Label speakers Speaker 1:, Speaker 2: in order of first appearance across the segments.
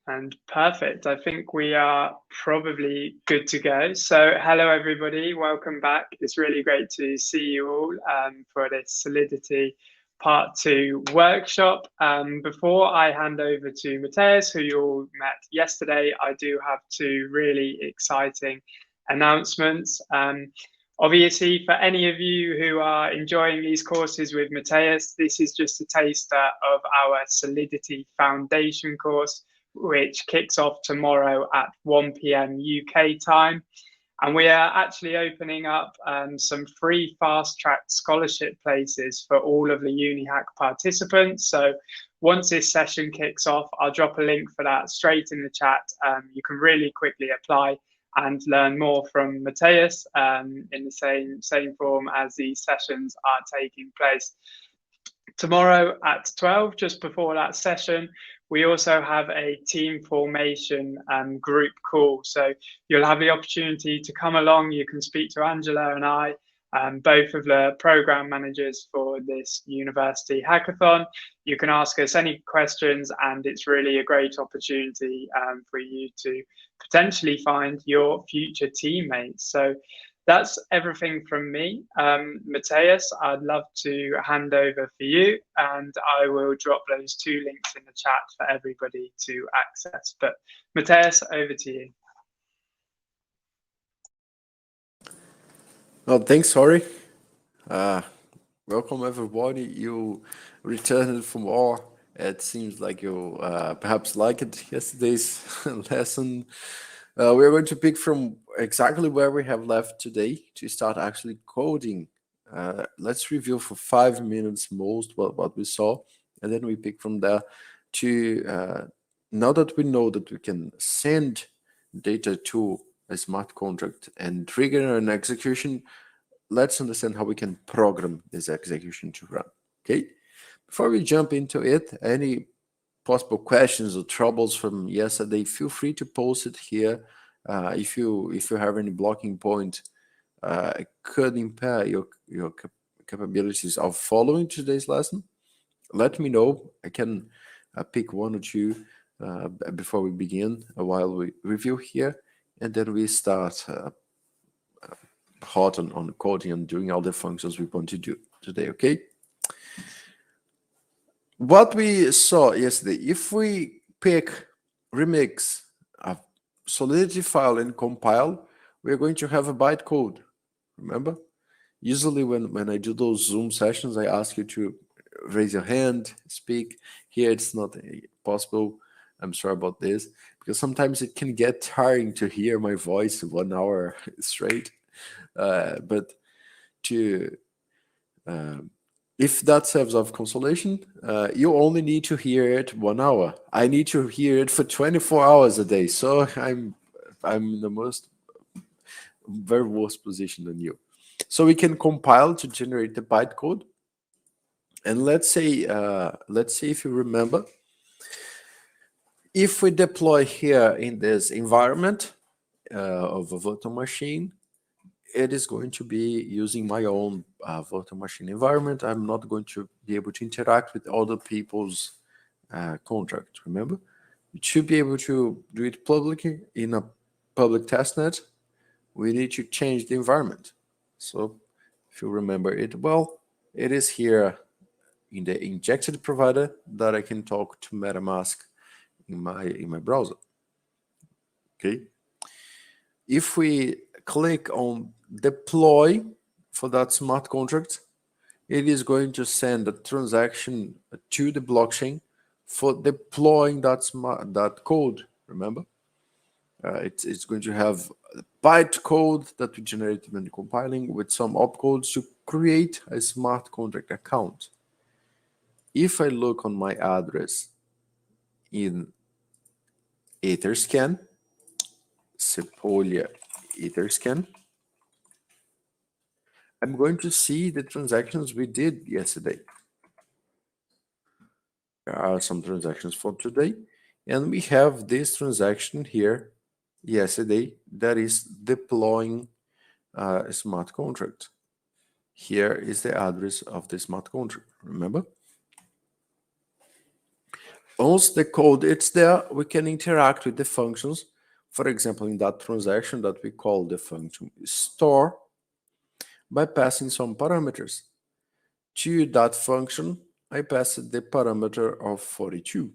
Speaker 1: And perfect. I think we are probably good to go. So, hello, everybody. Welcome back. It's really great to see you all for this Solidity Part 2 workshop. Before I hand over to Matheus, who you all met yesterday, I do have two really exciting announcements. Obviously, for any of you who are enjoying these courses with Matheus, this is just a taster of our Solidity Foundation course, which kicks off tomorrow at 1 p.m. UK time. And we are actually opening up some free fast-track scholarship places for all of the UniHack participants. So once this session kicks off, I'll drop a link for that straight in the chat. You can really quickly apply and learn more from Matheus in the same form as these sessions are taking place. Tomorrow at 12, just before that session, we also have a team formation group call. So you'll have the opportunity to come along. You can speak to Angela and I, both of the program managers for this university hackathon. You can ask us any questions, and it's really a great opportunity for you to potentially find your future teammates. So that's everything from me. Matheus, I'd love to hand over for you, and I will drop those two links in the chat for everybody to access. But Matheus, over to you.
Speaker 2: Well, thanks, Hori. Welcome, everybody. You returned from war. It seems like you perhaps liked yesterday's lesson. We're going to pick from exactly where we have left today to start actually coding. Let's review for 5 minutes most what we saw, and then we pick from there to, now that we know that we can send data to a smart contract and trigger an execution, let's understand how we can program this execution to run, okay? Before we jump into it, any possible questions or troubles from yesterday, feel free to post it here. If you have any blocking point, it could impair your capabilities of following today's lesson, let me know. I can pick one or two before we begin while we review here, and then we start hot on coding and doing all the functions we want to do today, okay? What we saw yesterday, if we pick remix a Solidity file and compile, we're going to have a bytecode, remember? Usually when I do those Zoom sessions, I ask you to raise your hand, speak. Here it's not possible. I'm sorry about this, because sometimes it can get tiring to hear my voice 1 hour straight. But to if that serves of consolation, you only need to hear it 1 hour. I need to hear it for 24 hours a day. So I'm in the very worst position than you. So we can compile to generate the bytecode. And let's say if you remember, if we deploy here in this environment of a virtual machine, it is going to be using my own virtual machine environment. I'm not going to be able to interact with other people's contract, remember? You should be able to do it publicly in a public testnet. We need to change the environment. So if you remember it well, it is here in the injected provider that I can talk to MetaMask in my browser. Okay. If we click on deploy for that smart contract, it is going to send a transaction to the blockchain for deploying that code. Remember, it's going to have bytecode that we generated when compiling with some opcodes to create a smart contract account. If I look on my address in Etherscan, Sepolia Etherscan, I'm going to see the transactions we did yesterday. There are some transactions for today, and we have this transaction here yesterday that is deploying a smart contract. Here is the address of the smart contract, remember? Once the code is there, we can interact with the functions. For example, in that transaction that we call the function store by passing some parameters. To that function, I passed the parameter of 42.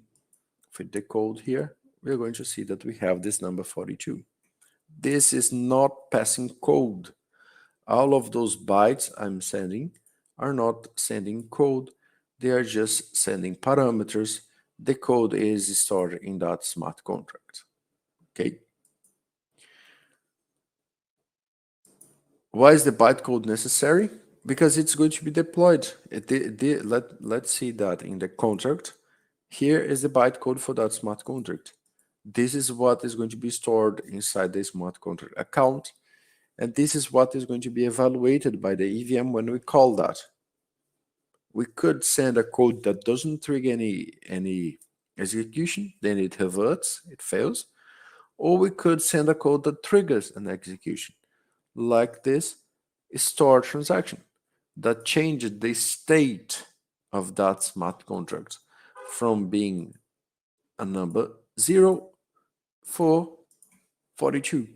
Speaker 2: With the code here, we're going to see that we have this number 42. This is not passing code. All of those bytes I'm sending are not sending code. They are just sending parameters. The code is stored in that smart contract. Okay. Why is the bytecode necessary? Because it's going to be deployed. Let's see that in the contract. Here is the bytecode for that smart contract. This is what is going to be stored inside the smart contract account. And this is what is going to be evaluated by the EVM when we call that. We could send a code that doesn't trigger any execution, then it reverts, it fails. Or we could send a code that triggers an execution, like this store transaction that changed the state of that smart contract from being a number 0, 4, 42.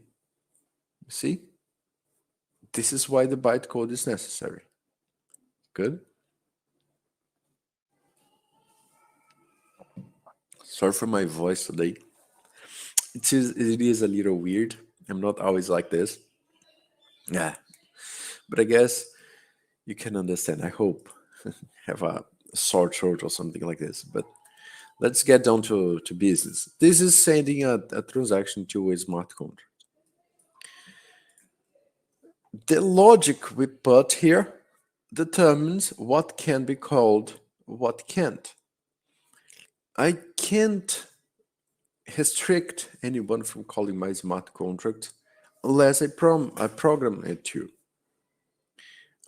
Speaker 2: See? This is why the bytecode is necessary. Good? Sorry for my voice today. It is a little weird. I'm not always like this. Yeah. But I guess you can understand. I hope. Have a sore throat or something like this. But let's get down to business. This is sending a transaction to a smart contract. The logic we put here determines what can be called, what can't. I can't restrict anyone from calling my smart contract unless I program it to.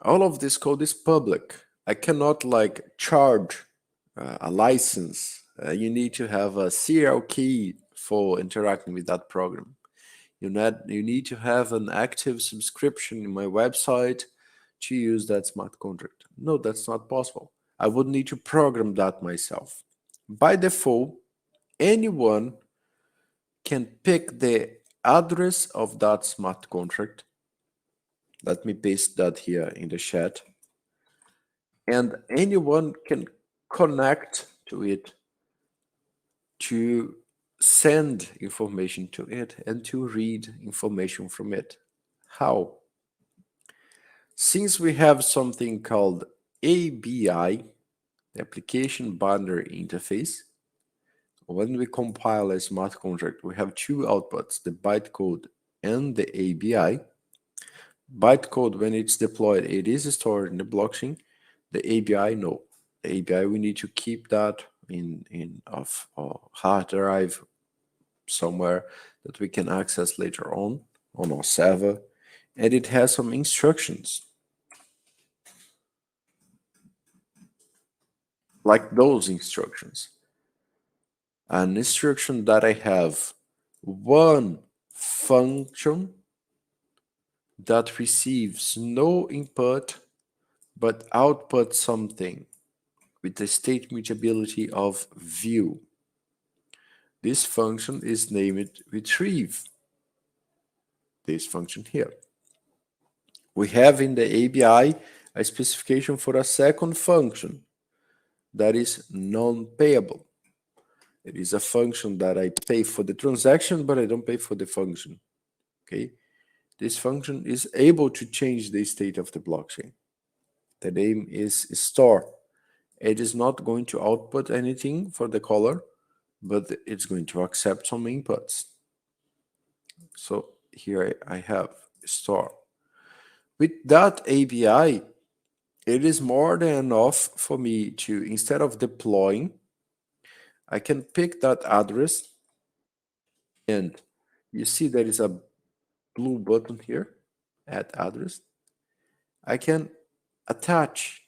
Speaker 2: All of this code is public. I cannot charge a license. You need to have a serial key for interacting with that program. You need to have an active subscription in my website to use that smart contract. No, that's not possible. I would need to program that myself. By default, anyone can pick the address of that smart contract. Let me paste that here in the chat. And anyone can connect to it to send information to it and to read information from it. How? Since we have something called ABI, Application Boundary Interface, when we compile a smart contract, we have two outputs, the bytecode and the ABI. Bytecode, when it's deployed, it is stored in the blockchain. The ABI, no. The ABI, we need to keep that in a hard drive somewhere that we can access later on our server. And it has some instructions. Like those instructions. An instruction that I have one function that receives no input but outputs something with the state mutability of view. This function is named retrieve. This function here. We have in the ABI a specification for a second function that is non-payable. It is a function that I pay for the transaction, but I don't pay for the function. Okay. This function is able to change the state of the blockchain. The name is store. It is not going to output anything for the caller, but it's going to accept some inputs. So here I have store. With that ABI, it is more than enough for me to, instead of deploying, I can pick that address, and you see there is a blue button here, add address. I can attach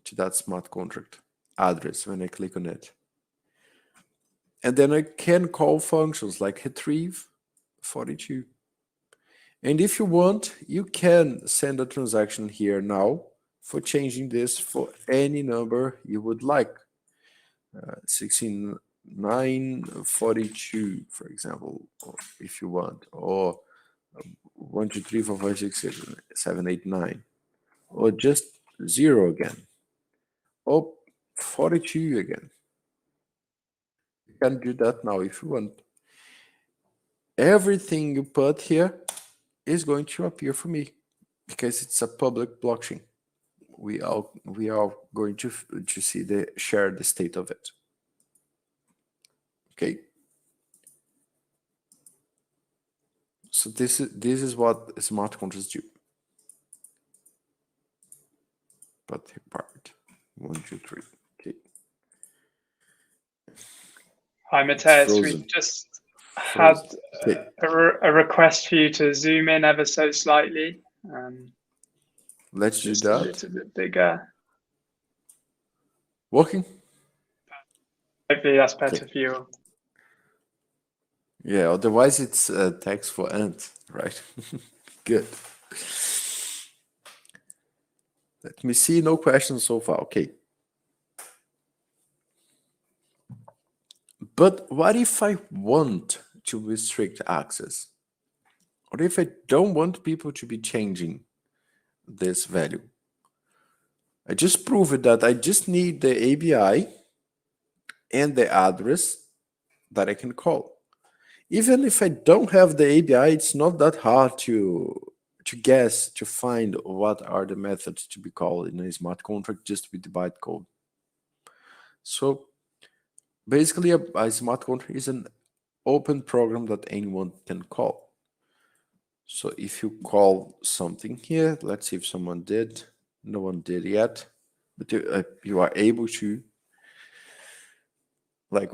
Speaker 2: to that smart contract address when I click on it. And then I can call functions like retrieve 42. And if you want, you can send a transaction here now for changing this for any number you would like. 16 942, for example, or if you want, or 1, 2, 3, 4, 5, 6, 7, 8, 9, or just 0 again, or 42 again. You can do that now if you want. Everything you put here is going to appear for me because it's a public blockchain. We are going to see share the state of it. Okay. So this is what smart contracts do. But part 1, 2, 3. Okay.
Speaker 1: Hi, Matheus. We just had a request for you to zoom in ever so slightly.
Speaker 2: Let's do that.
Speaker 1: A little bit bigger.
Speaker 2: Working?
Speaker 1: Hopefully that's better for you.
Speaker 2: Yeah, otherwise it's text for ant, right? Good. Let me see, no questions so far. Okay. But what if I want to restrict access? What if I don't want people to be changing this value? I just proved that I just need the ABI and the address that I can call. Even if I don't have the ABI, it's not that hard to guess, to find what are the methods to be called in a smart contract just with the bytecode. So basically, a smart contract is an open program that anyone can call. So if you call something here, let's see if someone did. No one did yet, but you are able to, like,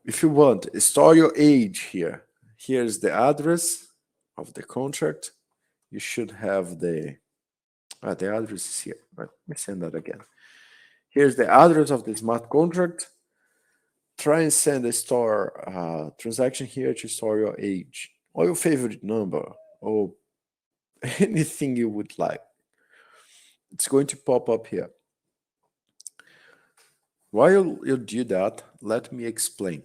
Speaker 2: if you want, store your age here. Here's the address of the contract. You should have the address is here. Let me send that again. Here's the address of the smart contract. Try and send a store transaction here to store your age or your favorite number or anything you would like. It's going to pop up here. While you do that, let me explain.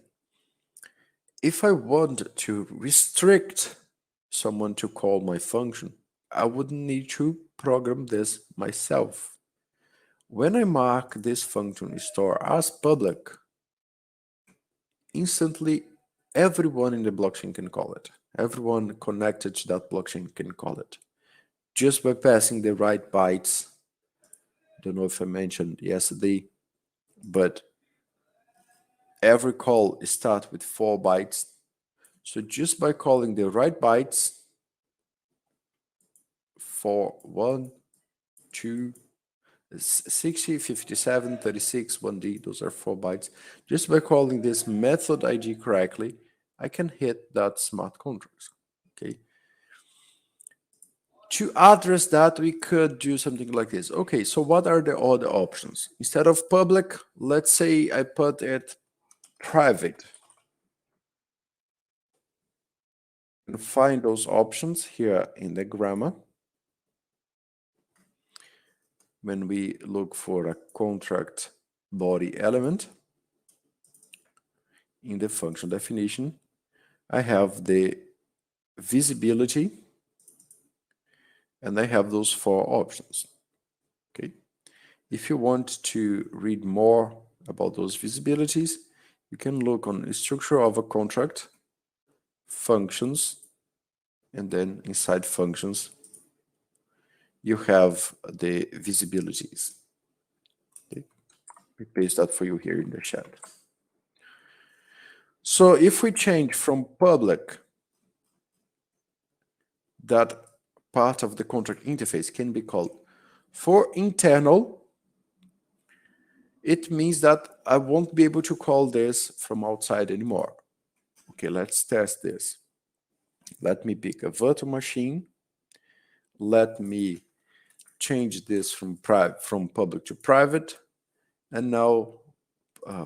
Speaker 2: If I want to restrict someone to call my function, I wouldn't need to program this myself. When I mark this function store as public, instantly everyone in the blockchain can call it. Everyone connected to that blockchain can call it. Just by passing the right bytes. Don't know if I mentioned yesterday, but every call starts with 4 bytes. So just by calling the right bytes, 4, 1, 2, 60, 57, 36, 1D, those are 4 bytes. Just by calling this method ID correctly, I can hit that smart contract. Okay. To address that, we could do something like this. Okay, so what are the other options? Instead of public, let's say I put it private. And find those options here in the grammar. When we look for a contract body element, in the function definition, I have the visibility, and I have those 4 options. Okay. If you want to read more about those visibilities, you can look on the structure of a contract, functions, and then inside functions, you have the visibilities. Okay. We paste that for you here in the chat. So if we change from public, that part of the contract interface can be called for internal, it means that I won't be able to call this from outside anymore. Okay, let's test this. Let me pick a virtual machine. Let me change this from public to private, and now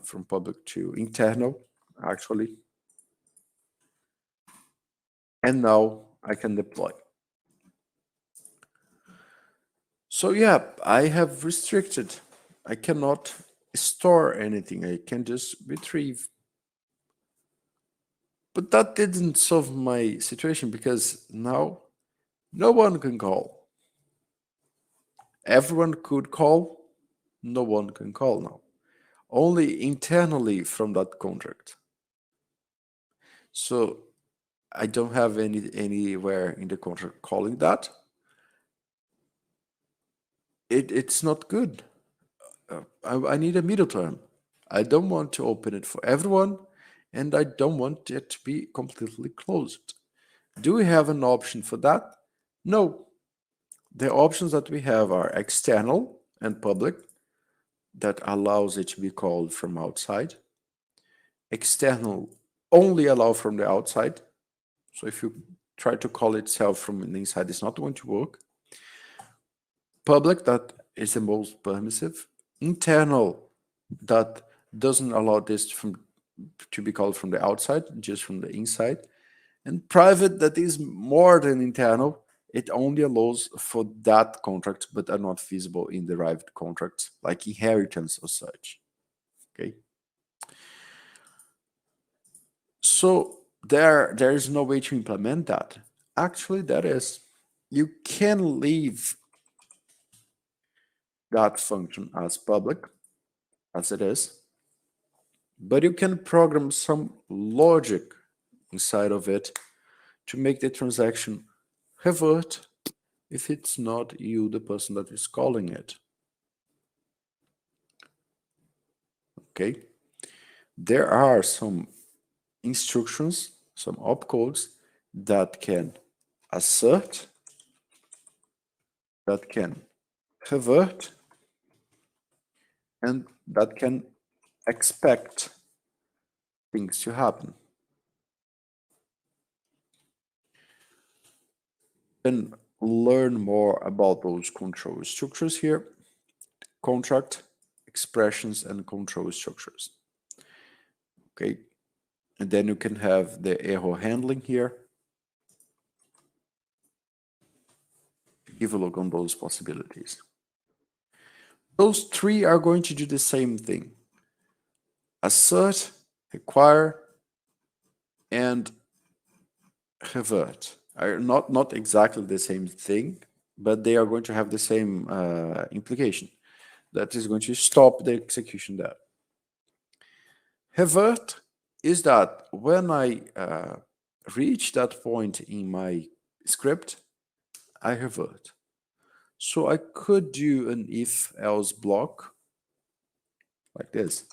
Speaker 2: from public to internal, actually. And now I can deploy. So yeah, I have restricted. I cannot store anything. I can just retrieve. But that didn't solve my situation because now no one can call. Everyone could call, no one can call now. Only internally from that contract. So I don't have anywhere in the contract calling that. It's not good. I need a middle term. I don't want to open it for everyone, and I don't want it to be completely closed. Do we have an option for that? No. The options that we have are external and public, that allows it to be called from outside. External only allow from the outside. So if you try to call itself from the inside, it's not going to work. Public, that is the most permissive. Internal, that doesn't allow this to be called from the outside, just from the inside. And private, that is more than internal. It only allows for that contract, but are not feasible in derived contracts, like inheritance or such. Okay. So there is no way to implement that. Actually, that is, you can leave that function as public, as it is, but you can program some logic inside of it to make the transaction revert if it's not you, the person that is calling it. Okay. There are some instructions, some opcodes that can assert, that can revert, and that can expect things to happen. And learn more about those control structures here: contract, expressions, and control structures. Okay, and then you can have the error handling here. Give a look on those possibilities. Those three are going to do the same thing: assert, require, and revert. Are not exactly the same thing, but they are going to have the same implication. That is going to stop the execution there. Revert is that when I reach that point in my script, I revert. So I could do an if-else block like this.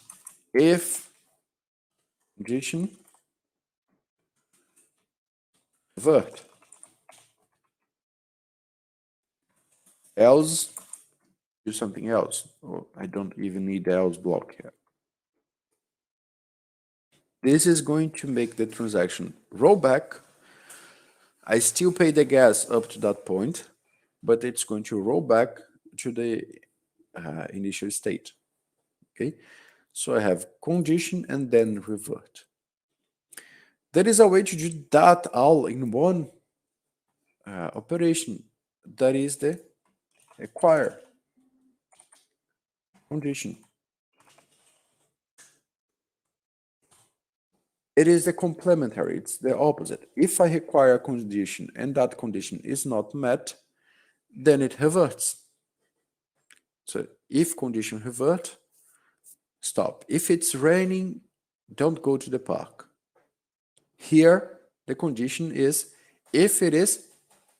Speaker 2: If condition revert, else do something else. Or I don't even need the else block here. This is going to make the transaction roll back. I still pay the gas up to that point, but it's going to roll back to the initial state. Okay, so I have condition and then revert. There is a way to do that all in one operation. That is the acquire condition. It is the complementary, it's the opposite. If I require a condition and that condition is not met, then it reverts. So if condition revert, stop. If it's raining, don't go to the park. Here, the condition is if it is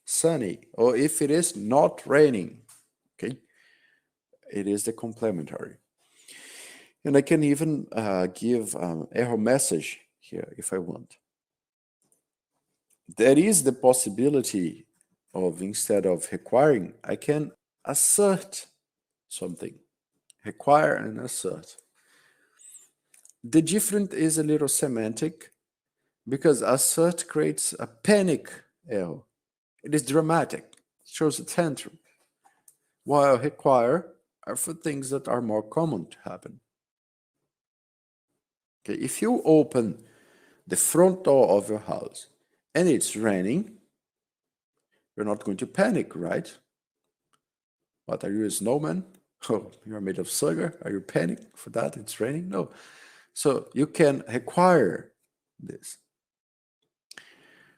Speaker 2: sunny or if it is not raining. Okay, it is the complementary. And I can even give error message here if I want. There is the possibility of, instead of requiring, I can assert something. Require and assert. The difference is a little semantic, because assert creates a panic error. It is dramatic. It shows a tantrum. While require are for things that are more common to happen. Okay, if you open the front door of your house and it's raining, you're not going to panic, right? What, are you a snowman? Oh, you're made of sugar. Are you panic for that? It's raining? No. So you can require this.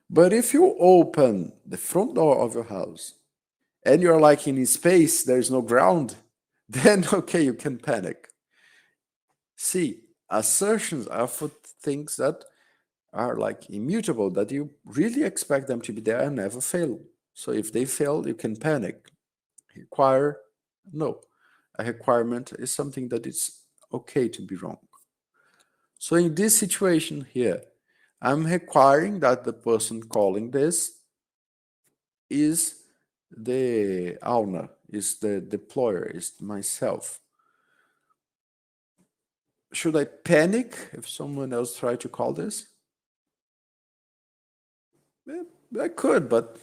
Speaker 2: But if you open the front door of your house and you're like in space, there's no ground, then okay, you can panic. See, assertions are for things that are like immutable, that you really expect them to be there and never fail. So if they fail, you can panic. Require, no. A requirement is something that it's okay to be wrong. So in this situation here, I'm requiring that the person calling this is the owner, is the deployer, is myself. Should I panic if someone else tried to call this? I could, but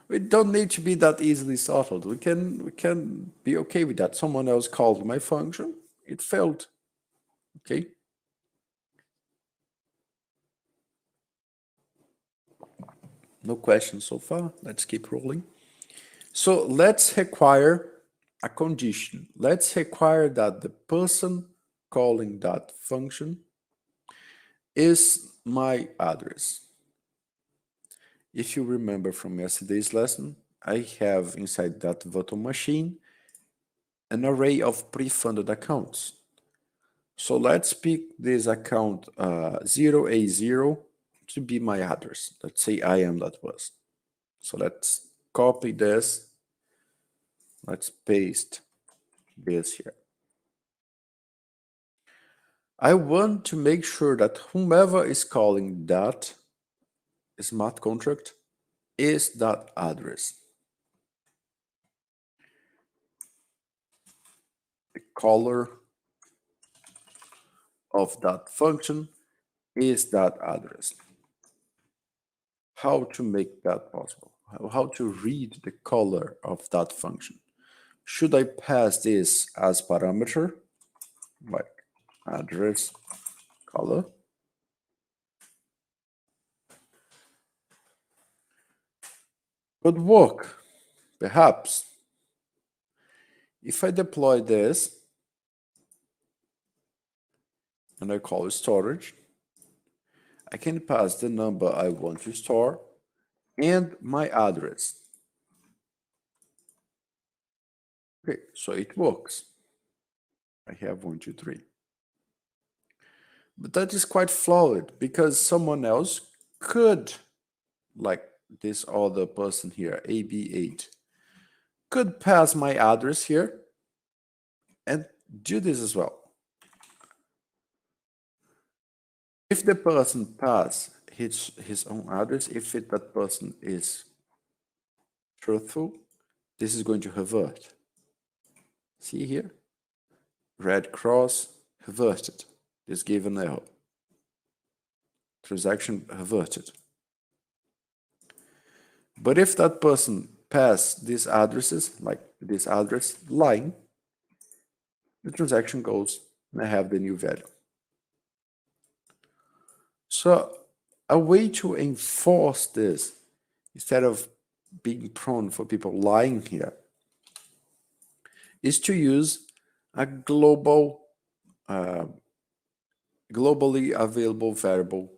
Speaker 2: we don't need to be that easily startled. We can be okay with that. Someone else called my function, it failed. Okay. No questions so far. Let's keep rolling. So let's require a condition. Let's require that the person calling that function is my address. If you remember from yesterday's lesson, I have inside that virtual machine an array of pre-funded accounts. So let's pick this account 0A0 to be my address. Let's say I am that person. So let's copy this. Let's paste this here. I want to make sure that whomever is calling that smart contract is that address. The caller of that function is that address. How to make that possible? How to read the caller of that function? Should I pass this as parameter, like address caller? Could work, perhaps. If I deploy this and I call storage, I can pass the number I want to store and my address. Okay, so it works. I have 1, 2, 3. But that is quite flawed because someone else could, like this other person here, AB8, could pass my address here and do this as well. If the person pass his own address, if that person is truthful, this is going to revert. See here? Red cross, reverted. This gave an error. Transaction reverted. But if that person pass these addresses, like this address line, the transaction goes and I have the new value. So a way to enforce this, instead of being prone for people lying here, is to use a globally available variable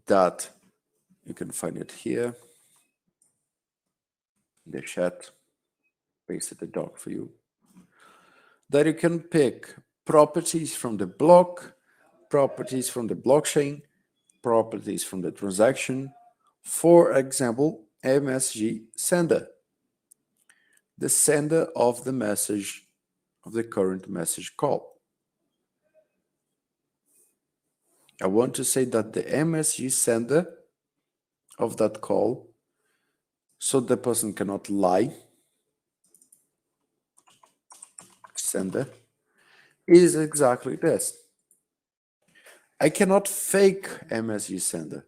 Speaker 2: that you can find it here in the chat, pasted the doc for you, that you can pick properties from the block, properties from the blockchain, properties from the transaction, for example, MSG sender, the sender of the message, of the current message call. I want to say that the MSG sender of that call, so the person cannot lie, sender, is exactly this. I cannot fake MSG sender.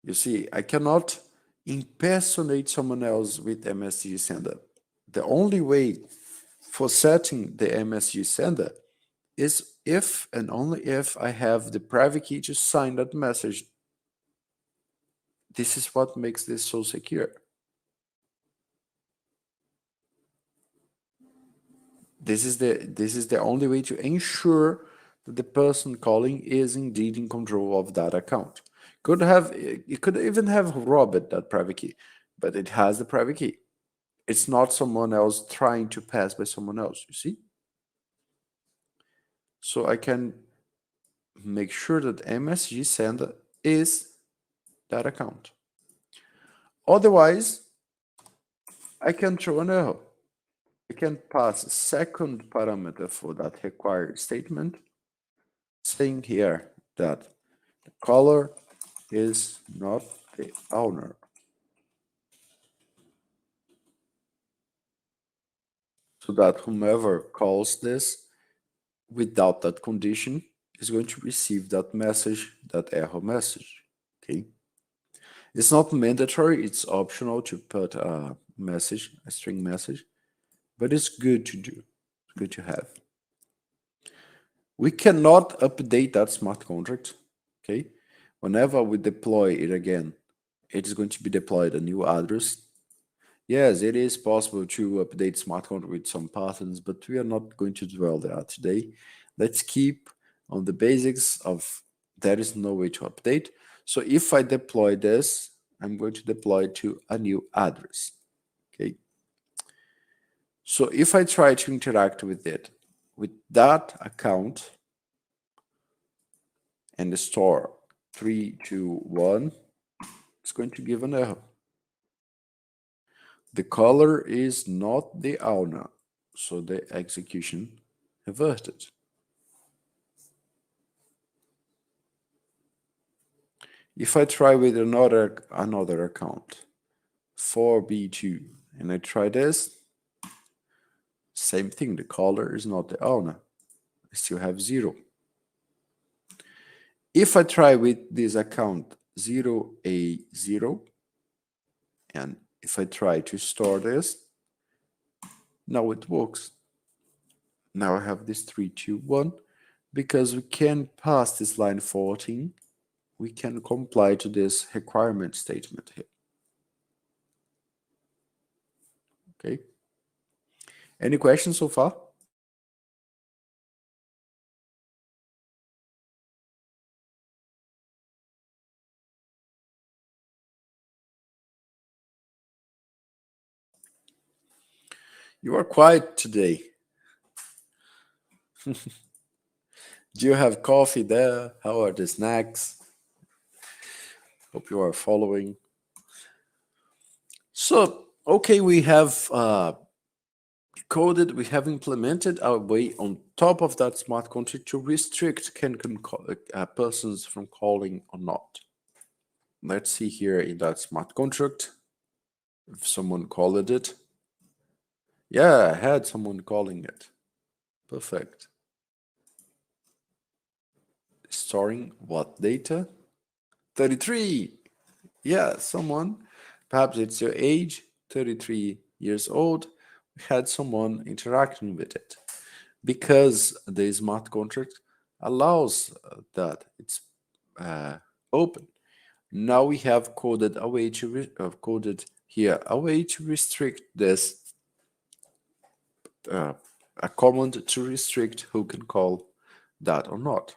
Speaker 2: You see, I cannot impersonate someone else with MSG sender. The only way for setting the MSG sender is if and only if I have the private key to sign that message. This is what makes this so secure. This is the only way to ensure that the person calling is indeed in control of that account. It could even have robbed that private key, but it has the private key. It's not someone else trying to pass by someone else, you see? So I can make sure that MSG sender is that account. Otherwise, I can throw an error. I can pass a second parameter for that required statement, saying here that the caller is not the owner. So that whomever calls this without that condition is going to receive that message, that error message. Okay. It's not mandatory, it's optional to put a message, a string message, but it's good to do, it's good to have. We cannot update that smart contract, okay? Whenever we deploy it again, it is going to be deployed a new address. Yes, it is possible to update smart contract with some patterns, but we are not going to dwell there today. Let's keep on the basics of there is no way to update. So if I deploy this, I'm going to deploy to a new address, okay? So if I try to interact with it, with that account, and the store 321, it's going to give an error. The caller is not the owner, so the execution reverted. If I try with another account, 4B2, and I try this, same thing, the caller is not the owner. I still have 0. If I try with this account 0A0, and if I try to store this, now it works. Now I have this 321 because we can pass this line 14. We can comply to this requirement statement here. Okay. Any questions so far? You are quiet today. Do you have coffee there? How are the snacks? Hope you are following. So, okay, we have coded, we have implemented our way on top of that smart contract to restrict persons from calling or not. Let's see here in that smart contract if someone called it. Yeah, I had someone calling it. Perfect. Storing what data? 33. Yeah, someone, perhaps it's your age, 33 years old, we had someone interacting with it. Because the smart contract allows that it's open. Now we have coded a way to coded here a way to restrict this, a command to restrict who can call that or not.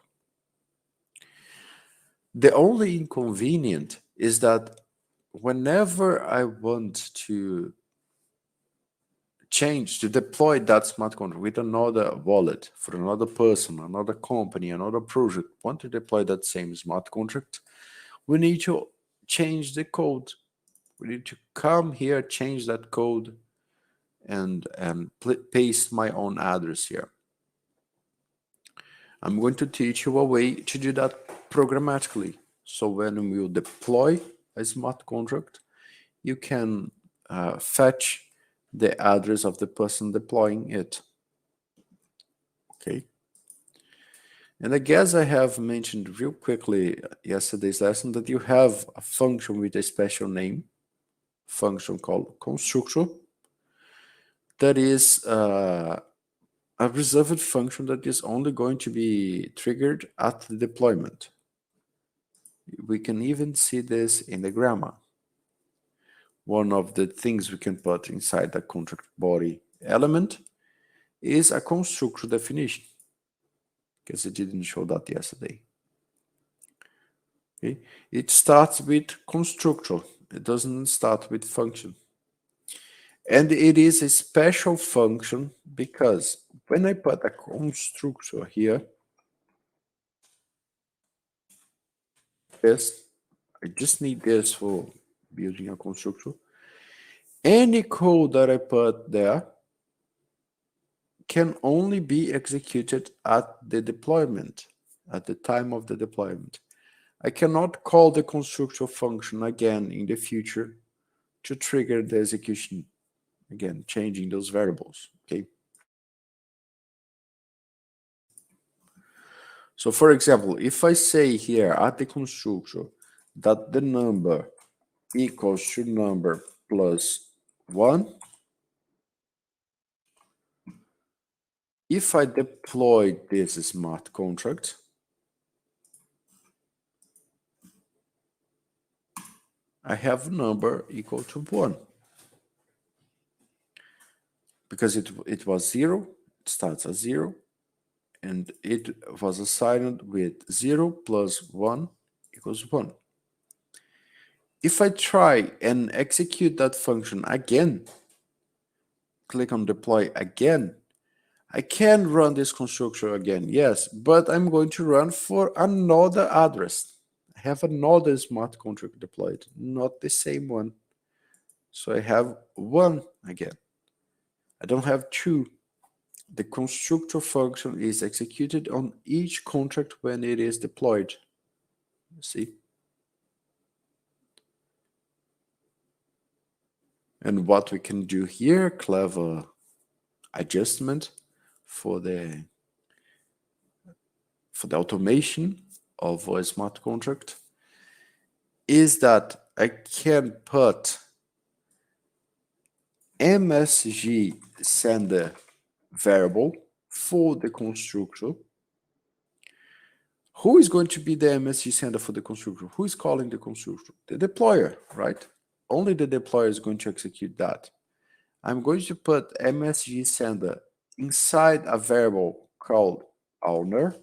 Speaker 2: The only inconvenient is that whenever I want to deploy that smart contract with another wallet for another person, another company, another project, want to deploy that same smart contract, we need to change the code. We need to come here, change that code, and paste my own address here. I'm going to teach you a way to do that programmatically. So when we deploy a smart contract, you can fetch the address of the person deploying it. Okay. And I guess I have mentioned real quickly yesterday's lesson that you have a function with a special name, function called constructor, that is a reserved function that is only going to be triggered at the deployment. We can even see this in the grammar. One of the things we can put inside the contract body element is a constructor definition. Guess I didn't show that yesterday. Okay. It starts with constructor. It doesn't start with function. And it is a special function because when I put a constructor here, this, I just need this for building a constructor. Any code that I put there can only be executed at the deployment, at the time of the deployment. I cannot call the constructor function again in the future to trigger the execution, again, changing those variables, okay? So for example, if I say here at the constructor that the number equals to number plus 1, if I deploy this smart contract, I have a number equal to 1. Because it was 0, it starts at 0, and it was assigned with 0 plus 1 equals 1. If I try and execute that function again, click on deploy again, I can run this constructor again, yes, but I'm going to run for another address. I have another smart contract deployed, not the same one. So I have 1 again. I don't have 2. The constructor function is executed on each contract when it is deployed. You see? And what we can do here, clever adjustment for the automation of a smart contract, is that I can put MSG sender variable for the constructor. Who is going to be the MSG sender for the constructor? Who is calling the constructor? The deployer, right? Only the deployer is going to execute that. I'm going to put MSG sender inside a variable called owner,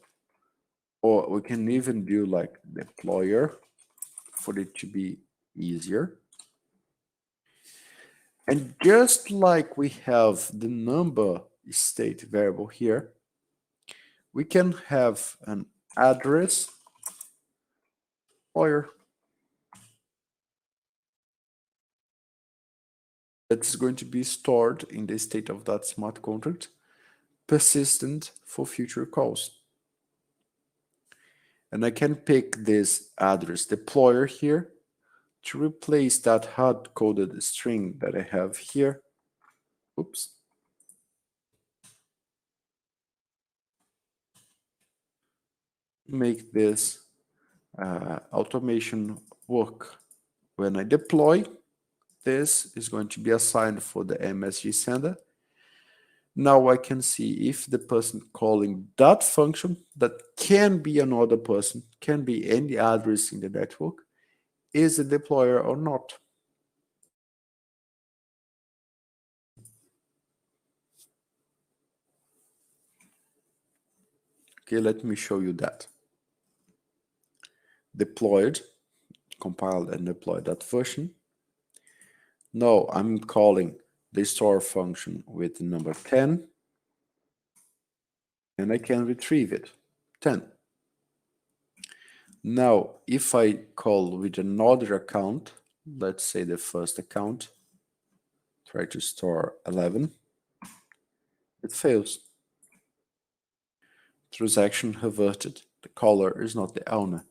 Speaker 2: or we can even do like deployer for it to be easier. And just like we have the number state variable here, we can have an address deployer that's going to be stored in the state of that smart contract, persistent for future calls. And I can pick this address deployer here to replace that hard-coded string that I have here. Oops. Make this automation work. When I deploy, this is going to be assigned for the MSG sender. Now I can see if the person calling that function, that can be another person, can be any address in the network, is a deployer or not. Okay, let me show you that. Deployed, compiled and deployed that version. Now I'm calling the store function with the number 10, and I can retrieve it, 10. Now, if I call with another account, let's say the first account, try to store 11, it fails. Transaction averted. The caller is not the owner.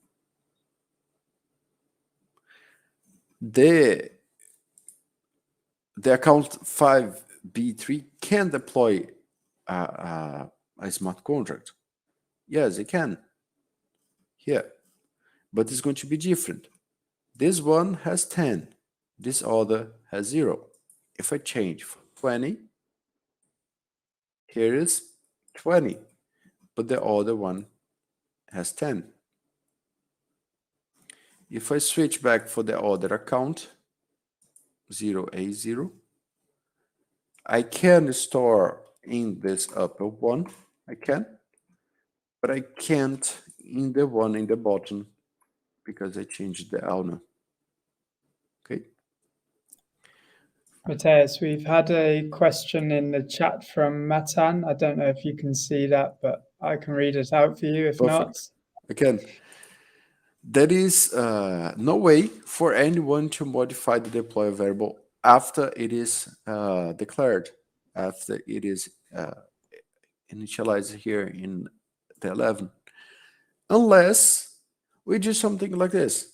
Speaker 2: The account 5B3 can deploy a smart contract. Yes, it can. Here. But it's going to be different. This one has 10. This other has 0. If I change for 20, here is 20. But the other one has 10. If I switch back for the other account, 0A0, I can store in this upper one, I can, but I can't in the one in the bottom because I changed the owner. Okay.
Speaker 1: Matheus, we've had a question in the chat from Matan. I don't know if you can see that, but I can read it out for you if
Speaker 2: Perfect.
Speaker 1: not.
Speaker 2: I can. There is no way for anyone to modify the deploy variable after it is declared, after it is initialized here in the 11, unless we do something like this.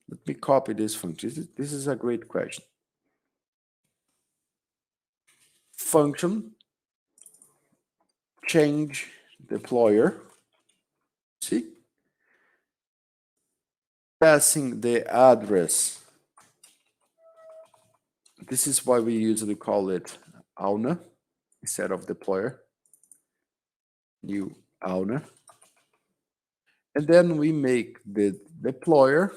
Speaker 2: Let me copy this function. This is a great question. Function change deployer. See? Passing the address. This is why we usually call it owner instead of deployer. New owner. And then we make the deployer,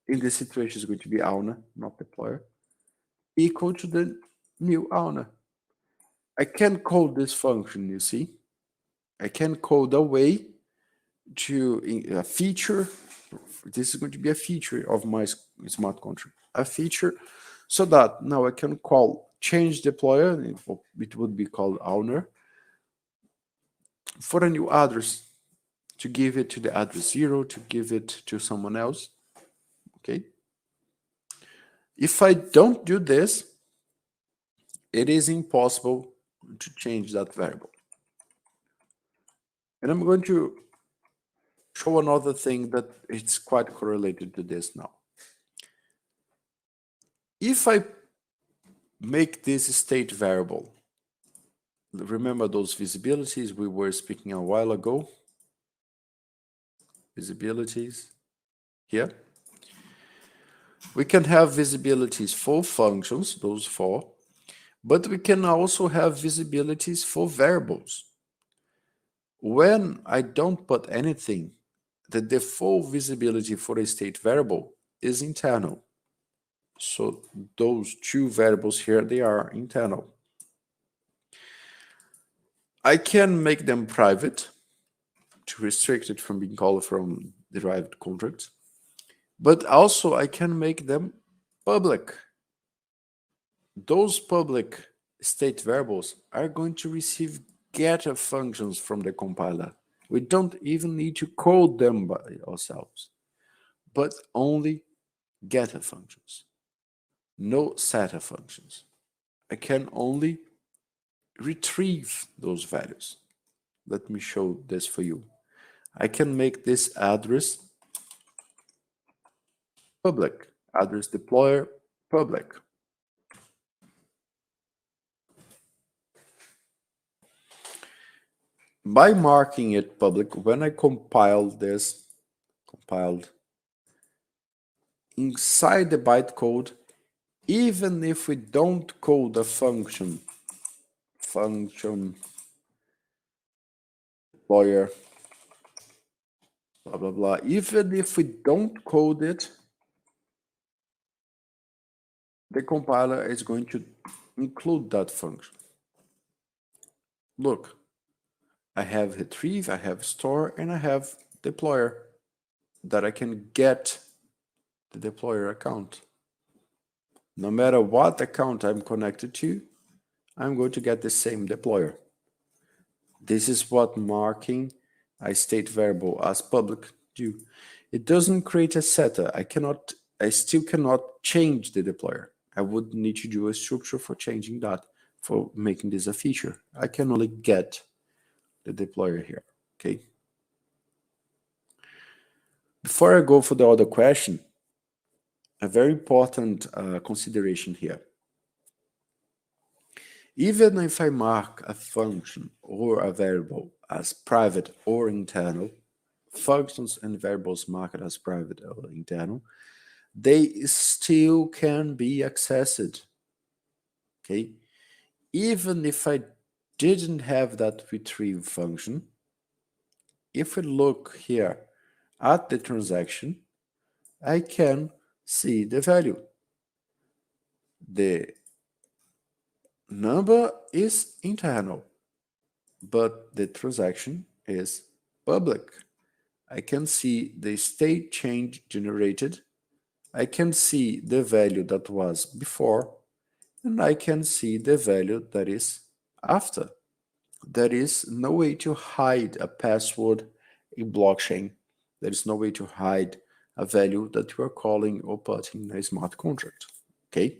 Speaker 2: in this situation is going to be owner, not deployer, equal to the new owner. I can call this function, you see. I can code a way to a feature. This is going to be a feature of my smart contract. A feature so that now I can call change deployer, it would be called owner, for a new address, to give it to the address 0, to give it to someone else. Okay. If I don't do this, it is impossible to change that variable. And I'm going to show another thing that it's quite correlated to this now. If I make this state variable, remember those visibilities we were speaking a while ago? Visibilities here. We can have visibilities for functions, those 4, but we can also have visibilities for variables. When I don't put anything, the default visibility for a state variable is internal. So those 2 variables here, they are internal. I can make them private to restrict it from being called from derived contracts, but also I can make them public. Those public state variables are going to receive getter functions from the compiler. We don't even need to code them by ourselves, but only getter functions, no setter functions. I can only retrieve those values. Let me show this for you. I can make this address public, address deployer public. By marking it public, when I compile this, inside the bytecode, even if we don't code a function deployer, blah, blah, blah, even if we don't code it, the compiler is going to include that function. Look, I have retrieve, I have store, and I have deployer that I can get the deployer account. No matter what account I'm connected to, I'm going to get the same deployer. This is what marking a state variable as public do. It doesn't create a setter. I still cannot change the deployer. I would need to do a structure for changing that, for making this a feature. I can only get the deployer here, okay? Before I go for the other question, a very important consideration here. Even if I mark a function or a variable as private or internal, functions and variables marked as private or internal, they still can be accessed, okay? Even if I didn't have that retrieve function, if we look here at the transaction, I can see the value. The number is internal, but the transaction is public, I can see the state change generated. I can see the value that was before, and I can see the value that is after. There is no way to hide a password in blockchain. There is no way to hide a value that you are calling or putting in a smart contract. Okay?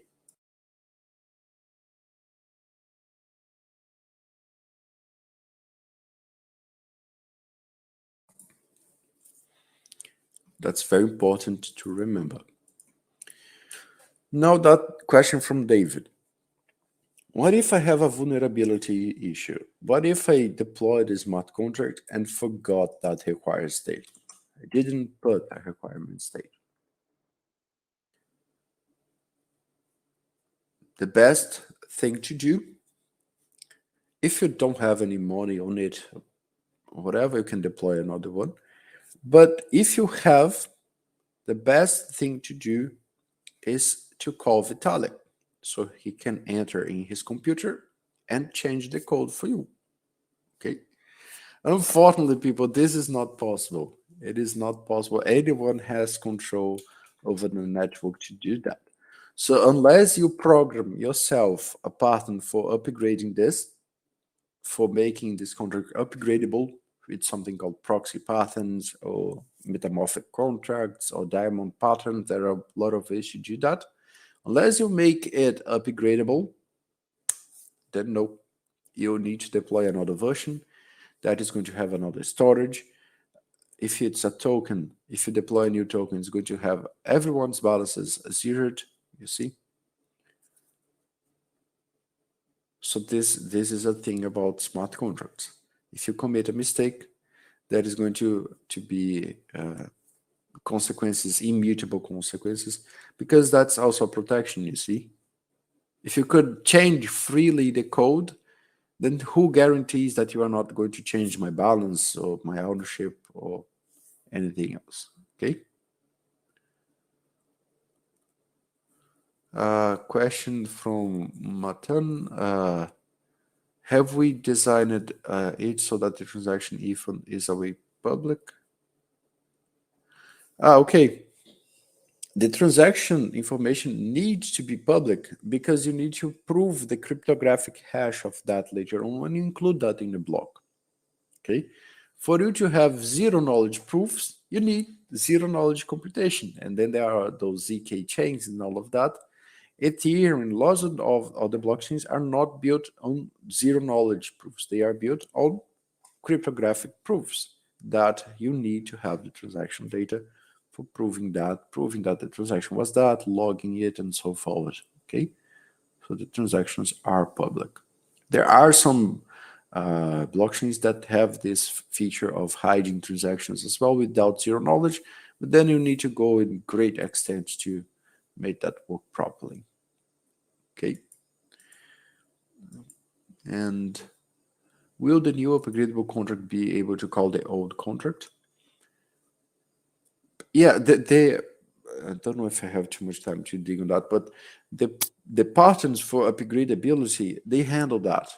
Speaker 2: That's very important to remember. Now that question from David. What if I have a vulnerability issue? What if I deployed a smart contract and forgot that required state? I didn't put a requirement state. The best thing to do, if you don't have any money on it, whatever, you can deploy another one. But if you have, the best thing to do is to call Vitalik so he can enter in his computer and change the code for you. Okay. Unfortunately, people, this is not possible. It is not possible. Anyone has control over the network to do that. So unless you program yourself a pattern for upgrading this, for making this contract upgradable with something called proxy patterns or metamorphic contracts or diamond patterns, there are a lot of ways to do that. Unless you make it upgradable, then no, you'll need to deploy another version that is going to have another storage. If it's a token, if you deploy a new token, it's going to have everyone's balances zeroed, you see? So this is a thing about smart contracts. If you commit a mistake, there is going to be consequences, immutable consequences, because that's also protection, you see? If you could change freely the code, then who guarantees that you are not going to change my balance or my ownership or anything else? Okay. Question from Matan. Have we designed it so that the transaction even is away public? Okay. The transaction information needs to be public because you need to prove the cryptographic hash of that later on when you include that in the block. Okay. For you to have zero knowledge proofs, you need zero knowledge computation. And then there are those ZK chains and all of that. Ethereum and lots of the blockchains are not built on zero knowledge proofs. They are built on cryptographic proofs that you need to have the transaction data for proving that the transaction was that, logging it, and so forth. Okay, so the transactions are public. There are some blockchains that have this feature of hiding transactions as well without zero knowledge, but then you need to go in great extent to make that work properly. Okay. And will the new upgradable contract be able to call the old contract? Yeah, I don't know if I have too much time to dig on that, but the patterns for upgradability, they handle that.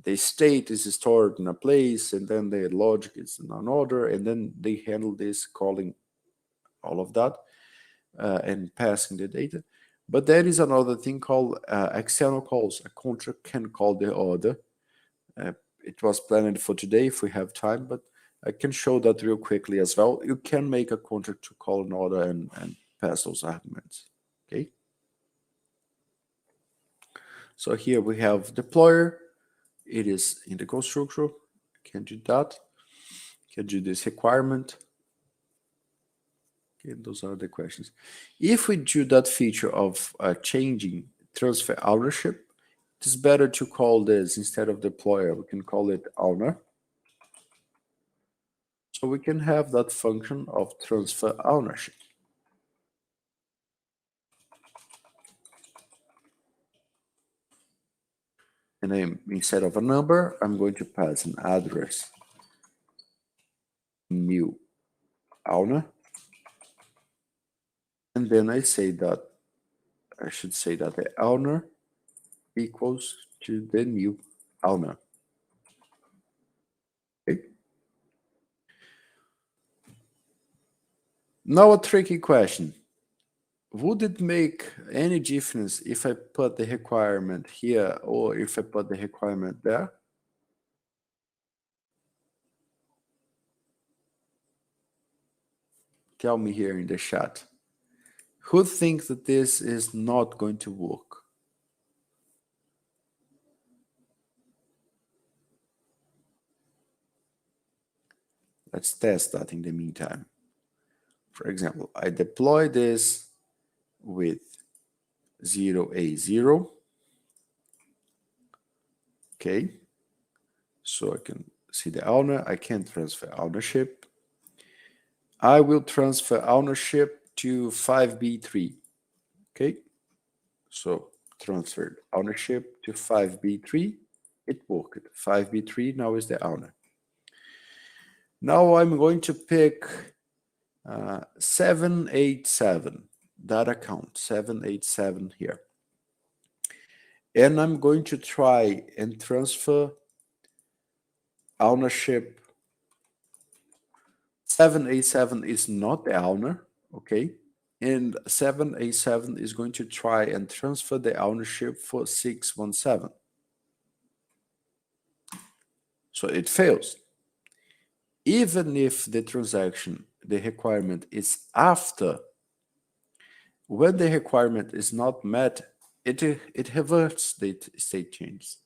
Speaker 2: The state is stored in a place, and then the logic is in another, and then they handle this calling all of that and passing the data. But there is another thing called external calls. A contract can call the other. It was planned for today if we have time, but I can show that real quickly as well. You can make a contract to call an order and pass those arguments. Okay. So here we have deployer. It is in the constructor. Can do that. Can do this requirement. Okay, those are the questions. If we do that feature of changing transfer ownership, it is better to call this instead of deployer. We can call it owner. So we can have that function of transfer ownership. And instead of a number, I'm going to pass an address, new owner. And then I should say that the owner equals to the new owner. Okay. Now a tricky question. Would it make any difference if I put the requirement here or if I put the requirement there? Tell me here in the chat. Who thinks that this is not going to work? Let's test that in the meantime. For example, I deploy this with 0A0. Okay. So I can see the owner. I can transfer ownership. I will transfer ownership to 5B3. Okay. So transferred ownership to 5B3. It worked. 5B3 now is the owner. Now I'm going to pick 787, that account, 787 here. And I'm going to try and transfer ownership. 787 is not the owner, okay? And 787 is going to try and transfer the ownership for 617. So it fails. Even if the transaction, the requirement is after, when the requirement is not met, it reverts the state changes.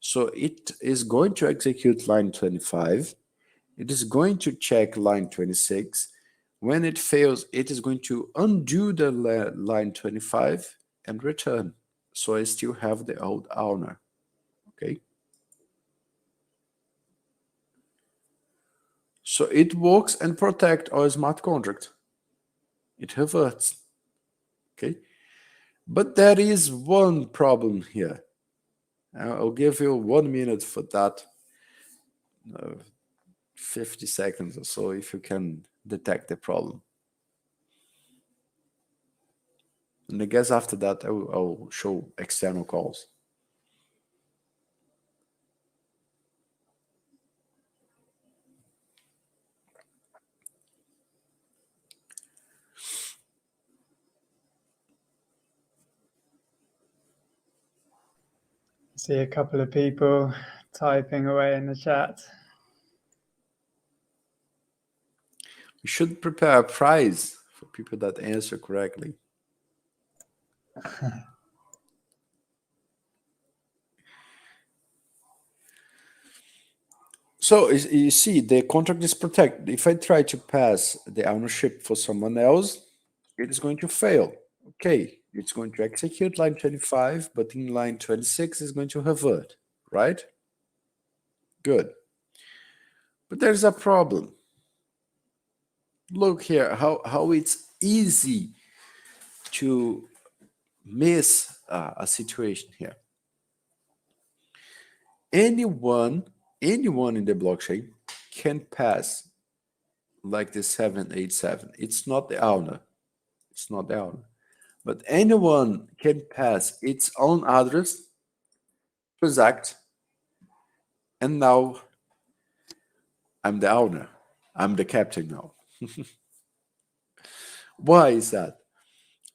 Speaker 2: So it is going to execute line 25. It is going to check line 26. When it fails, it is going to undo the line 25 and return. So I still have the old owner, okay? So it works and protects our smart contract. It reverts, okay? But there is one problem here. I'll give you 1 minute for that, 50 seconds or so, if you can detect the problem. And I guess after that, I'll show external calls.
Speaker 1: See a couple of people typing away in the chat.
Speaker 2: We should prepare a prize for people that answer correctly. So you see, the contract is protected. If I try to pass the ownership for someone else, it is going to fail. Okay, it's going to execute line 25, but in line 26 is going to revert, right? Good. But there's a problem. Look here, how it's easy to miss a situation here. Anyone in the blockchain can pass like the 787. It's not the owner. It's not the owner. But anyone can pass its own address, transact, and now I'm the owner. I'm the captain now. Why is that?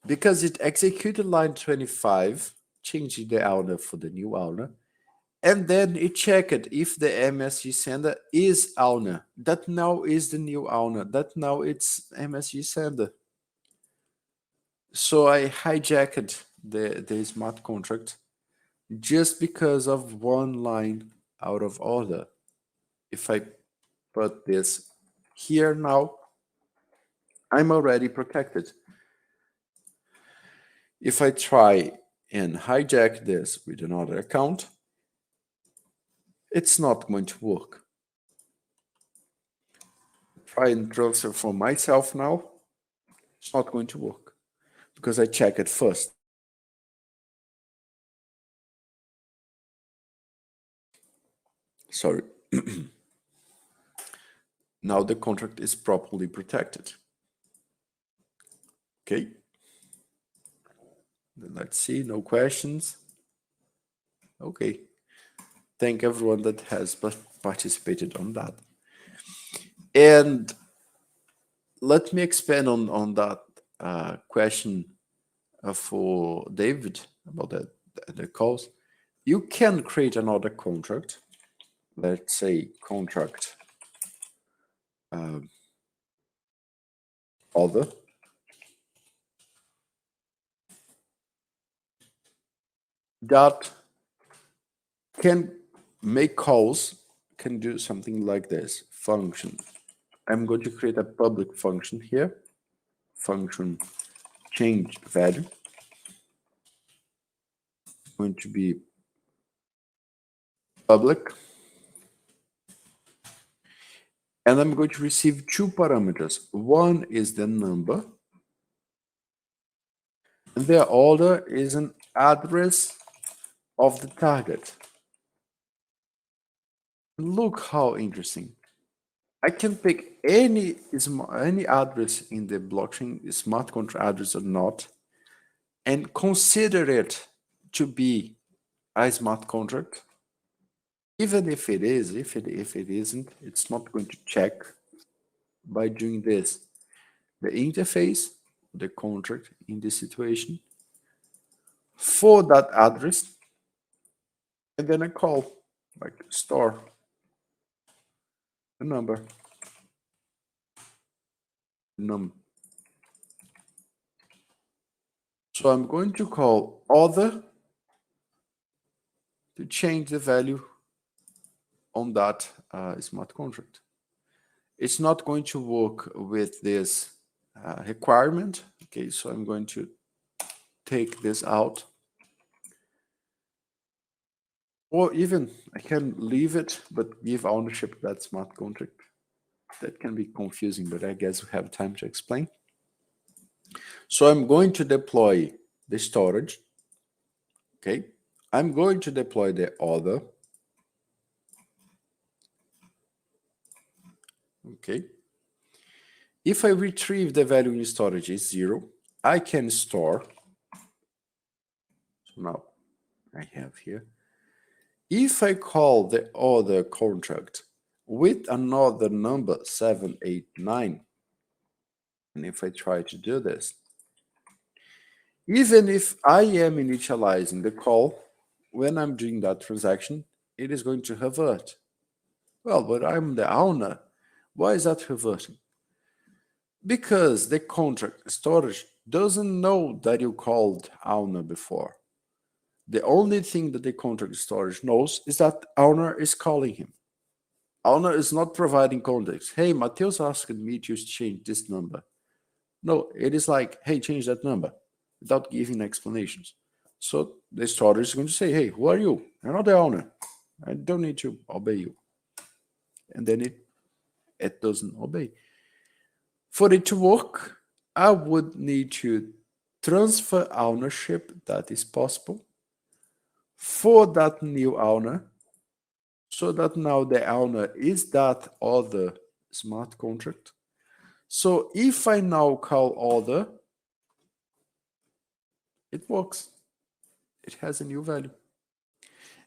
Speaker 2: Because it executed line 25, changing the owner for the new owner, and then it checked if the MSG sender is owner. That now is the new owner. That now it's MSG sender. So I hijacked the smart contract just because of one line out of order. If I put this here now, I'm already protected. If I try and hijack this with another account, it's not going to work. Try and transfer for myself now, it's not going to work because I check it first. Sorry. Now the contract is properly protected. Okay. Then let's see, no questions. Okay. Thank everyone that has participated on that. And let me expand on that question for David about the calls. You can create another contract. Let's say contract other. That can make calls, can do something like this. Function. I'm going to create a public function here. Function change value. Going to be public. And I'm going to receive two parameters. One is the number. And the other is an address of the target. Look how interesting. I can pick any address in the blockchain, smart contract address or not, and consider it to be a smart contract. Even if it is, if it isn't, it's not going to check by doing this. The interface, the contract in this situation, for that address, and then a call, like store a number. So I'm going to call other to change the value on that smart contract. It's not going to work with this requirement. Okay, so I'm going to take this out. Or even I can leave it, but give ownership to that smart contract. That can be confusing, but I guess we have time to explain. So I'm going to deploy the storage. Okay, I'm going to deploy the other. Okay. If I retrieve the value in storage is 0, I can store. So now I have here. If I call the other contract with another number 789, and if I try to do this, even if I am initializing the call, when I'm doing that transaction, it is going to revert. Well, but I'm the owner. Why is that reverting? Because the contract storage doesn't know that you called owner before. The only thing that the contract storage knows is that owner is calling him. Owner is not providing context. Hey, Matheus asked me to change this number. No, it is like, hey, change that number without giving explanations. So the storage is going to say, hey, who are you? You're not the owner. I don't need to obey you. And then it doesn't obey. For it to work, I would need to transfer ownership, that is possible, for that new owner, so that now the owner is that other smart contract. So if I now call other, it works. It has a new value.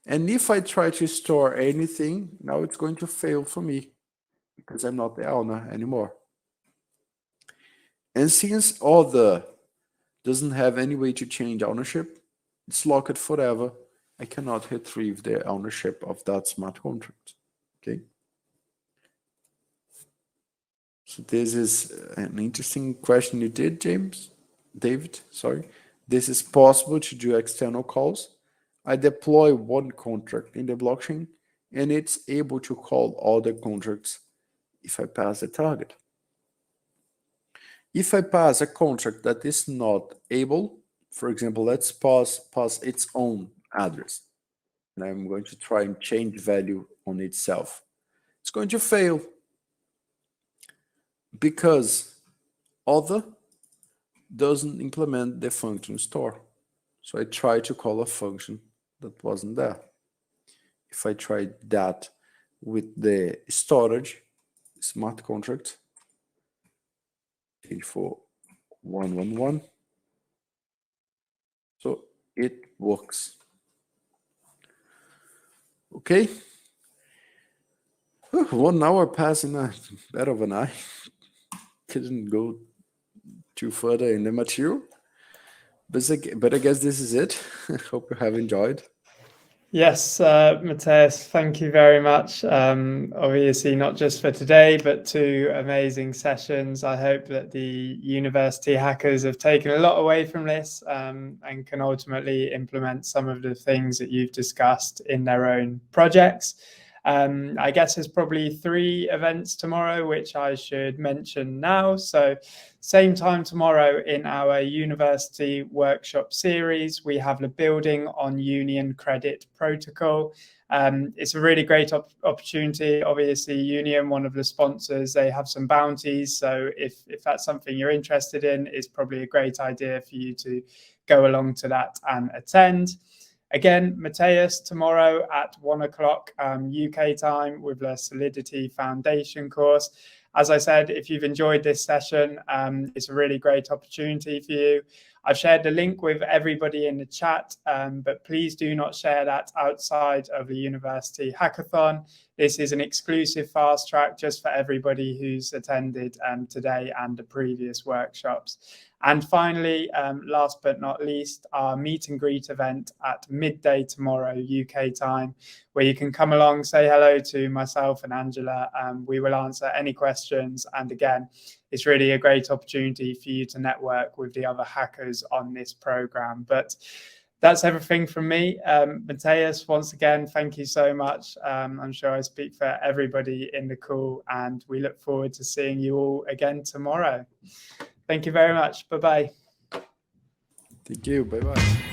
Speaker 2: And if I try to store anything, now it's going to fail for me because I'm not the owner anymore. And since other doesn't have any way to change ownership, it's locked forever. I cannot retrieve the ownership of that smart contract. Okay. So this is an interesting question you did, David, sorry. This is possible to do external calls. I deploy one contract in the blockchain and it's able to call all the contracts if I pass the target. If I pass a contract that is not able, for example, let's pass its own address, and I'm going to try and change value on itself. It's going to fail because other doesn't implement the function store. So I try to call a function that wasn't there. If I try that with the storage smart contract, for 111, so it works. Okay. 1 hour passing a better of an eye. couldn't go too further in the material. But I guess this is it. Hope you have enjoyed.
Speaker 1: Yes, Matheus, thank you very much. Obviously, not just for today, but 2 amazing sessions. I hope that the university hackers have taken a lot away from this and can ultimately implement some of the things that you've discussed in their own projects. I guess there's probably 3 events tomorrow, which I should mention now. So same time tomorrow in our university workshop series, we have the building on Union Credit Protocol. It's a really great opportunity. Obviously, Union, one of the sponsors, they have some bounties. So if that's something you're interested in, it's probably a great idea for you to go along to that and attend. Again, Matheus, tomorrow at 1 o'clock UK time with the Solidity Foundation course. As I said, if you've enjoyed this session, it's a really great opportunity for you. I've shared the link with everybody in the chat, but please do not share that outside of the university hackathon. This is an exclusive fast track just for everybody who's attended today and the previous workshops. And finally, last but not least, our meet and greet event at midday tomorrow, UK time, where you can come along, say hello to myself and Angela. We will answer any questions. And again, it's really a great opportunity for you to network with the other hackers on this program. But that's everything from me. Matheus, once again, thank you so much. I'm sure I speak for everybody in the call, and we look forward to seeing you all again tomorrow. Thank you very much. Bye-bye.
Speaker 2: Thank you. Bye-bye.